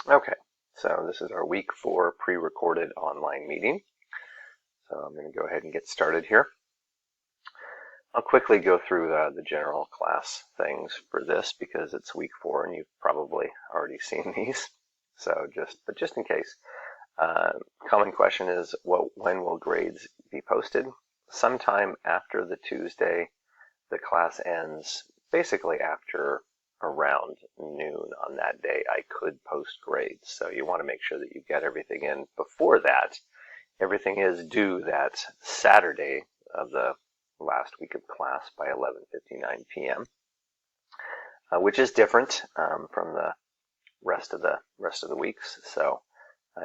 Okay, so this is our week 4 pre-recorded online meeting. So I'm going to go ahead and get started here. I'll quickly go through the general class things for this because it's week 4 and you've probably already seen these. So just in case. Common question is, when will grades be posted? Sometime after the Tuesday the class ends, basically after around noon on that day, I could post grades. So you want to make sure that you get everything in before that. Everything is due that Saturday of the last week of class by 11:59 p.m., which is different from the rest of the weeks. So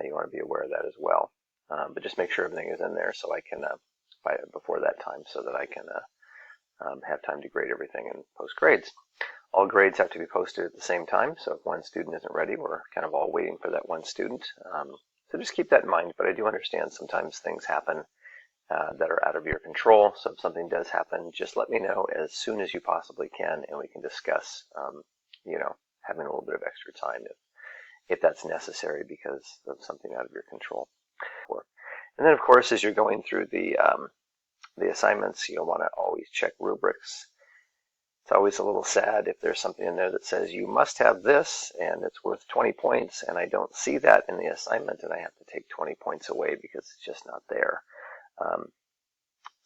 you want to be aware of that as well. But just make sure everything is in there so I can before that time, so that I can have time to grade everything and post grades. All grades have to be posted at the same time, so if one student isn't ready, we're kind of all waiting for that one student. So just keep that in mind, but I do understand sometimes things happen that are out of your control, so if something does happen, just let me know as soon as you possibly can, and we can discuss, having a little bit of extra time if that's necessary because of something out of your control. And then, of course, as you're going through the assignments, you'll want to always check rubrics. It's always a little sad if there's something in there that says you must have this and it's worth 20 points and I don't see that in the assignment and I have to take 20 points away because it's just not there.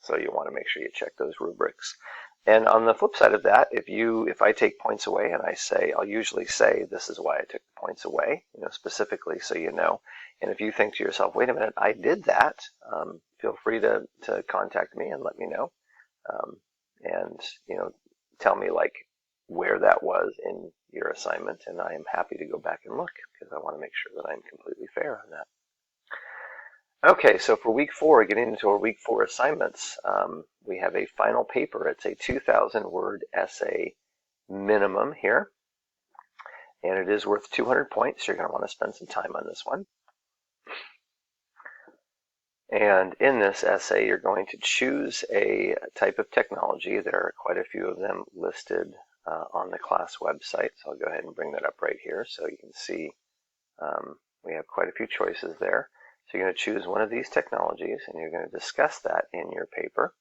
So you want to make sure you check those rubrics. And on the flip side of that, if I take points away and I'll usually say this is why I took the points away, specifically so you know. And if you think to yourself, wait a minute, I did that, feel free to contact me and let me know. And tell me where that was in your assignment, and I am happy to go back and look because I want to make sure that I'm completely fair on that. Okay, so for week 4, getting into our week 4 assignments, we have a final paper. It's a 2,000-word essay minimum here, and it is worth 200 points. You're going to want to spend some time on this one. And in this essay, you're going to choose a type of technology. There are quite a few of them listed on the class website, so I'll go ahead and bring that up right here so you can see we have quite a few choices there. So you're going to choose one of these technologies, and you're going to discuss that in your paper.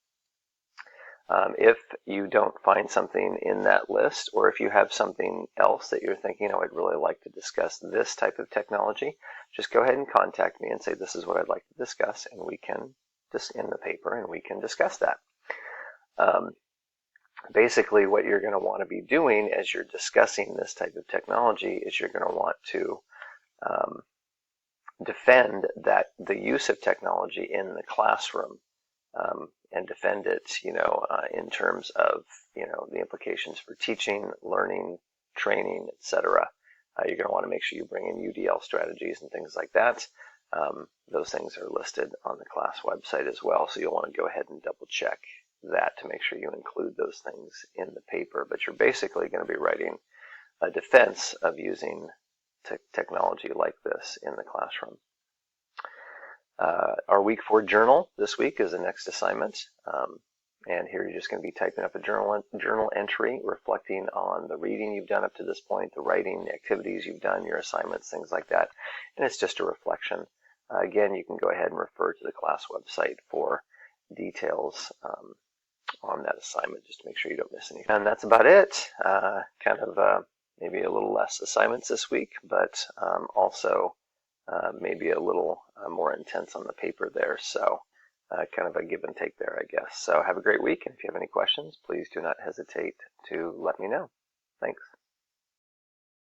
If you don't find something in that list, or if you have something else that you're thinking, I'd really like to discuss this type of technology, just go ahead and contact me and say this is what I'd like to discuss, and we can just in the paper, and we can discuss that. Basically, what you're going to want to be doing as you're discussing this type of technology is you're going to want to defend that the use of technology in the classroom, and defend it, in terms of, the implications for teaching, learning, training, etc. You're going to want to make sure you bring in UDL strategies and things like that. Those things are listed on the class website as well, so you'll want to go ahead and double check that to make sure you include those things in the paper. But you're basically going to be writing a defense of using technology like this in the classroom. Our week 4 journal this week is the next assignment. And here you're just going to be typing up a journal entry reflecting on the reading you've done up to this point, the writing, the activities you've done, your assignments, things like that. And it's just a reflection. Again, you can go ahead and refer to the class website for details on that assignment, just to make sure you don't miss anything. And that's about it. Maybe a little less assignments this week, but also maybe a little more intense on the paper there. So kind of a give and take there, I guess. So have a great week, and if you have any questions, please do not hesitate to let me know. Thanks.